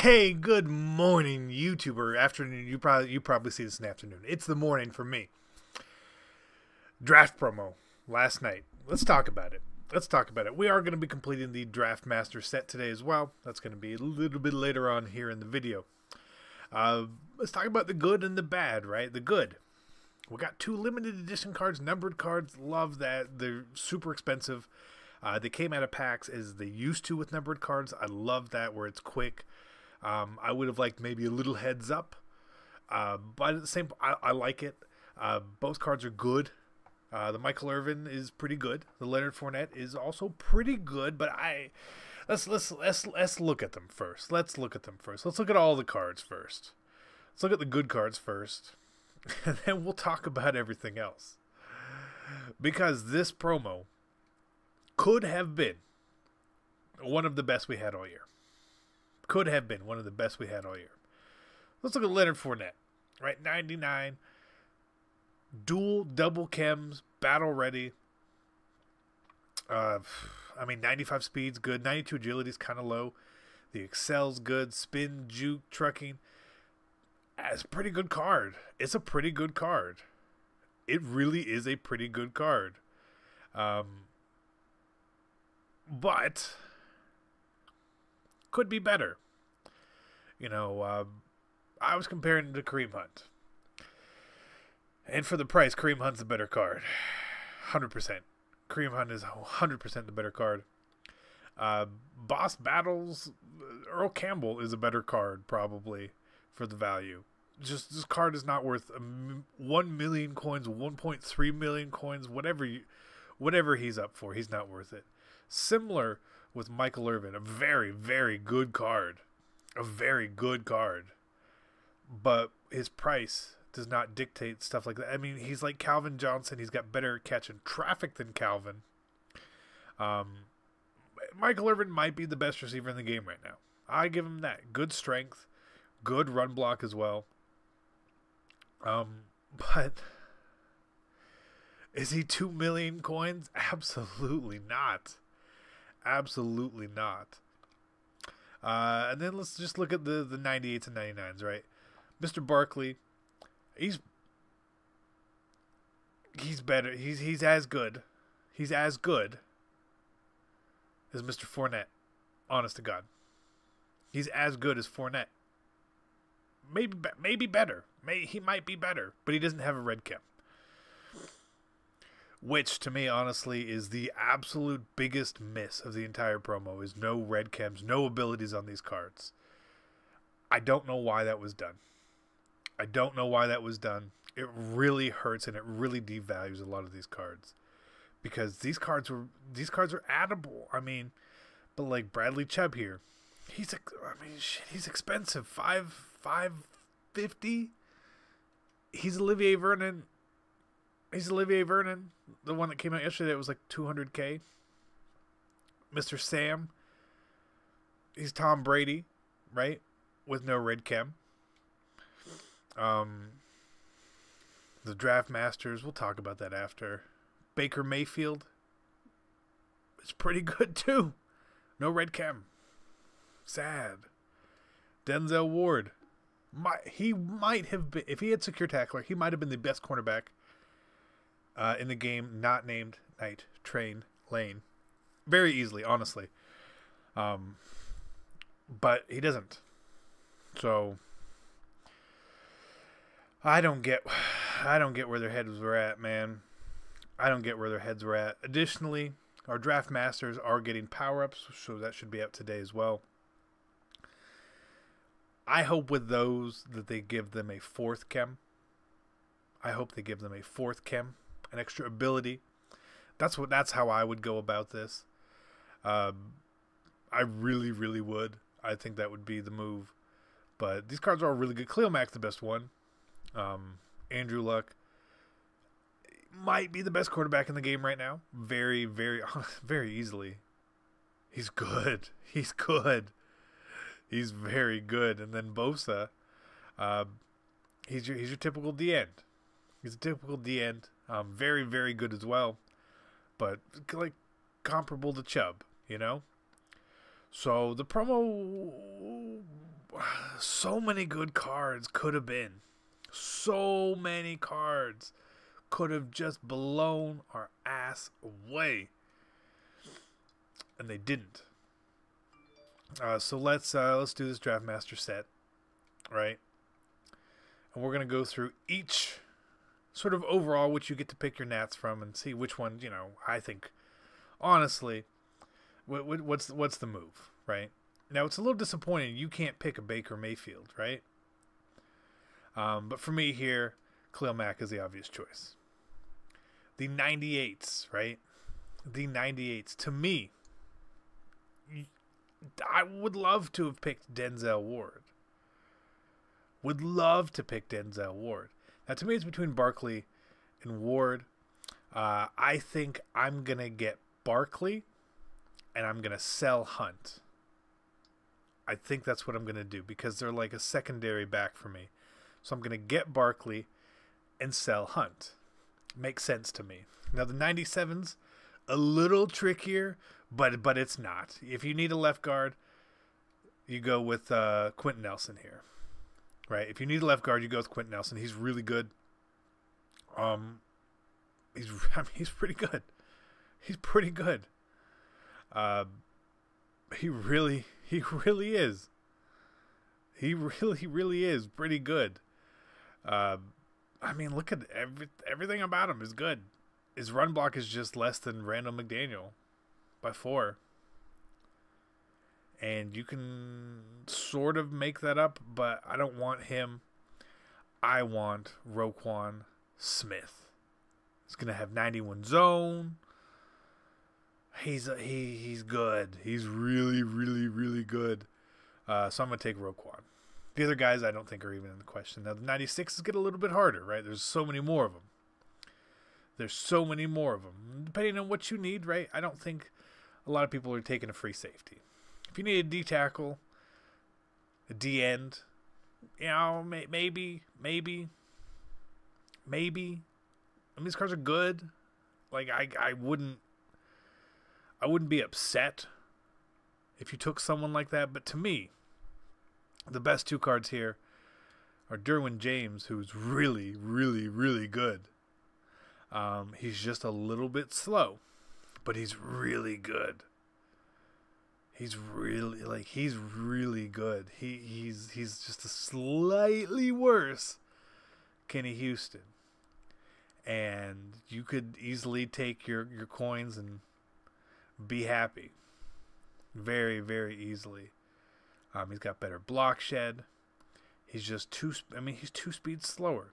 Hey, good morning, YouTuber. Afternoon. You probably see this in the afternoon. It's the morning for me. Draft promo last night. Let's talk about it. We are going to be completing the Draft Master set today as well. That's going to be a little bit later on here in the video. Let's talk about the good and the bad, right? The good. We got 2 limited edition cards, numbered cards. Love that. They're super expensive. They came out of packs as they used to with numbered cards. I love that where it's quick. I would have liked maybe a little heads up. But at the same I like it. Both cards are good. The Michael Irvin is pretty good. The Leonard Fournette is also pretty good, but let's look at them first. Let's look at all the cards first. Let's look at the good cards first. And then we'll talk about everything else. Because this promo could have been one of the best we had all year. Let's look at Leonard Fournette. Right, 99. Dual double chems, battle ready. 95 speed's good. 92 agility's kind of low. The excel's good. Spin, juke, trucking. It's a pretty good card. It's a pretty good card. It really is a pretty good card. But could be better. I was comparing it to Kareem Hunt. And for the price, Kareem Hunt's the better card. 100%. Kareem Hunt is 100% the better card. Boss Battles, Earl Campbell is a better card, probably, for the value. Just this card is not worth 1 million coins, 1.3 million coins, whatever he's up for. He's not worth it. Similar with Michael Irvin, a very, very good card. But his price does not dictate stuff like that. I mean, he's like Calvin Johnson. He's got better catch and traffic than Calvin. Michael Irvin might be the best receiver in the game right now. I give him that. Good strength. Good run block as well. But is he 2 million coins? Absolutely not. Absolutely not. And then let's just look at the 98s and 99s, right? Mr. Barkley, he's better. He's as good. He's as good as Mr. Fournette. Honest to God. He's as good as Fournette. Maybe better. He might be better, but he doesn't have a red chem. Which, to me, honestly, is the absolute biggest miss of the entire promo, is no red chems, no abilities on these cards. I don't know why that was done. It really hurts, and it really devalues a lot of these cards. Because these cards are addable. I mean, but like Bradley Chubb here, he's expensive. $550. He's Olivier Vernon. The one that came out yesterday, it was like $200K. Mr. Sam. He's Tom Brady, right? With no red chem. The Draft Masters, we'll talk about that after. Baker Mayfield. It's pretty good too. No red chem. Sad. Denzel Ward. He might have been, if he had secure tackler, he might have been the best cornerback in the game, not named Night Train Lane. Very easily, honestly. But he doesn't. So I don't get where their heads were at, man. Additionally, our Draft Masters are getting power-ups, so that should be out today as well. I hope with those that they give them a 4th chem. An extra ability. That's how I would go about this. I really, really would. I think that would be the move. But these cards are all really good. Khalil Mack's the best one. Andrew Luck might be the best quarterback in the game right now. Very, very, very easily. He's good. He's very good. And then Bosa, he's your typical D end. He's a typical D end. Very, very good as well. But like comparable to Chubb, So the promo so many good cards could have been. So many cards could have just blown our ass away. And they didn't. So let's do this Draft Master set, right? And we're gonna go through each sort of overall, which you get to pick your nats from, and see which one, you know, I think, honestly, what's the move, right? Now it's a little disappointing you can't pick a Baker Mayfield, right? But for me here, Khalil Mack is the obvious choice. The 98s, right? The 98s. To me, I would love to have picked Denzel Ward. Would love to pick Denzel Ward. Now, to me, it's between Barkley and Ward. I think I'm going to get Barkley, and I'm going to sell Hunt. I think that's what I'm going to do, because they're like a secondary back for me. So I'm going to get Barkley and sell Hunt. Makes sense to me. Now, the 97's a little trickier, but it's not. If you need a left guard, you go with Quentin Nelson here. Right? If you need a left guard, you go with Quentin Nelson. He's really good. He's pretty good. He's pretty good. He really is. He really is pretty good. I mean, look at everything about him is good. His run block is just less than Randall McDaniel by 4. And you can sort of make that up, but I don't want him. I want Roquan Smith. He's going to have 91 zone. He's good. He's really good. So I'm going to take Roquan. The other guys I don't think are even in the question. Now, the 96s get a little bit harder, right? There's so many more of them. Depending on what you need, right? I don't think a lot of people are taking a free safety. If you need a D tackle, a D end, you know, maybe. I mean, these cards are good. Like, I wouldn't be upset if you took someone like that. But to me, the best 2 cards here are Derwin James, who's really good. He's just a little bit slow, but he's really good. He's really good. He's just a slightly worse Kenny Houston. And you could easily take your coins and be happy. Very easily. He's got better block shed. He's just he's 2 speeds slower.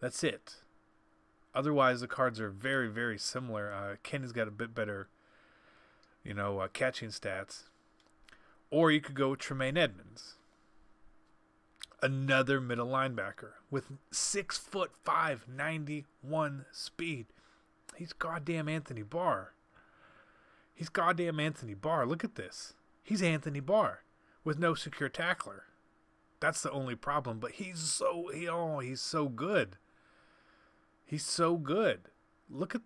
That's it. Otherwise, the cards are very similar. Kenny's got a bit better, catching stats. Or you could go with Tremaine Edmonds, another middle linebacker with 6'5", 91 speed. He's goddamn Anthony Barr. Look at this. He's Anthony Barr with no secure tackler. That's the only problem. But he's so good. He's so good. Look at,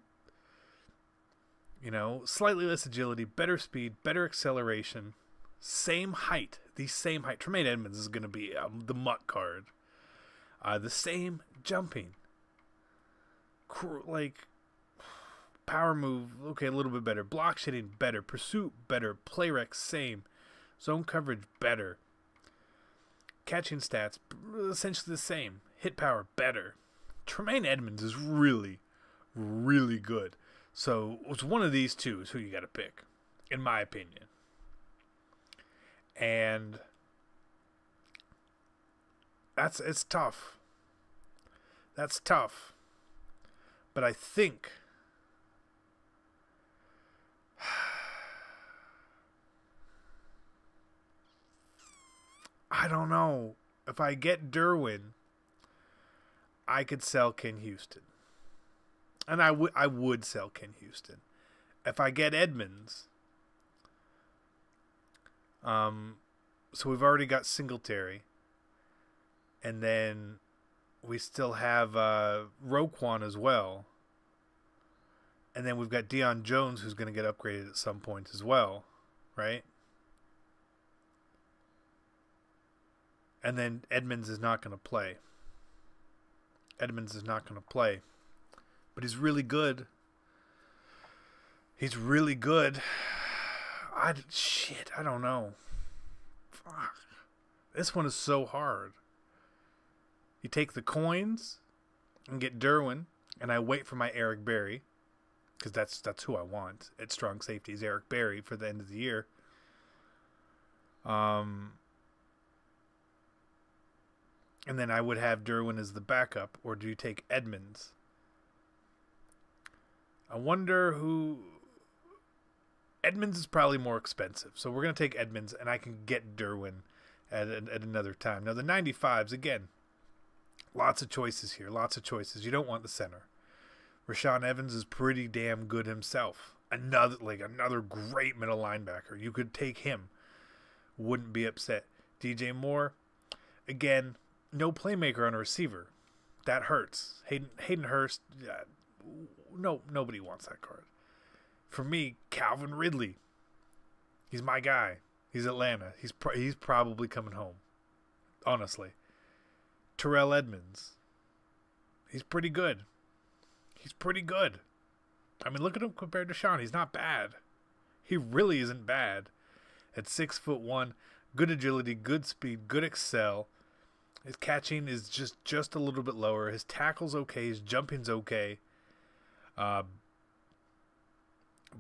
slightly less agility, better speed, better acceleration, same height. Tremaine Edmonds is going to be the muck card. The same jumping. Power move, okay, a little bit better. Block shedding, better. Pursuit, better. Play rec, same. Zone coverage, better. Catching stats, essentially the same. Hit power, better. Tremaine Edmonds is really good. So it's one of these two is who you got to pick, in my opinion. And it's tough. That's tough. But I think I don't know. If I get Derwin, I could sell Ken Houston. And I would sell Ken Houston. If I get Edmonds, so we've already got Singletary. And then we still have Roquan as well. And then we've got Deion Jones, who's going to get upgraded at some point as well. right? And then Edmonds is not going to play. Edmonds is not going to play. But he's really good. He's really good. I don't know. Fuck. This one is so hard. You take the coins and get Derwin, and I wait for my Eric Berry, because that's who I want at strong safety is Eric Berry for the end of the year. And then I would have Derwin as the backup, or do you take Edmonds? I wonder who... Edmonds is probably more expensive, so we're going to take Edmonds, and I can get Derwin at another time. Now, the 95s, again, lots of choices here, lots of choices. You don't want the center. Rashaan Evans is pretty damn good himself. Another great middle linebacker. You could take him. Wouldn't be upset. DJ Moore, again, no playmaker on a receiver. That hurts. Hayden Hurst, nobody wants that card. For me, Calvin Ridley. He's my guy. He's Atlanta. He's probably coming home. Honestly. Terrell Edmonds. He's pretty good. He's pretty good. I mean, look at him compared to Sean. He's not bad. He really isn't bad. At 6'1", good agility, good speed, good excel. His catching is just a little bit lower. His tackle's okay. His jumping's okay.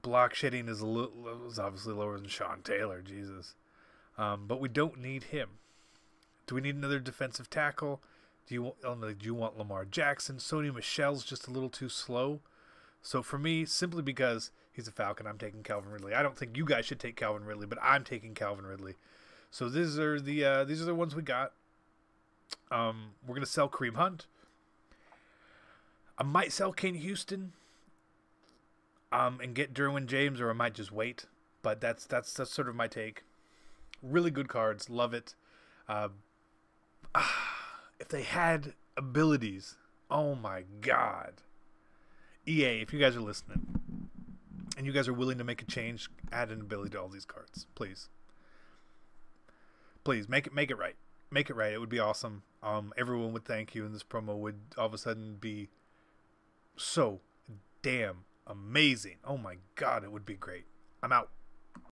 Block shedding is obviously lower than Sean Taylor. Jesus. But we don't need him. Do we need another defensive tackle? Do you want Lamar Jackson? Sony Michel's just a little too slow. So for me, simply because he's a Falcon, I'm taking Calvin Ridley. I don't think you guys should take Calvin Ridley, but I'm taking Calvin Ridley. So these are the ones we got. We're gonna sell Kareem Hunt. I might sell Kane Houston. And get Derwin James, or I might just wait. But that's sort of my take. Really good cards, love it. If they had abilities, oh my god. EA, if you guys are listening, and you guys are willing to make a change, add an ability to all these cards, please. Please make it right. Make it right. It would be awesome. Everyone would thank you, and this promo would all of a sudden be so damn amazing. Oh my god, it would be great. I'm out.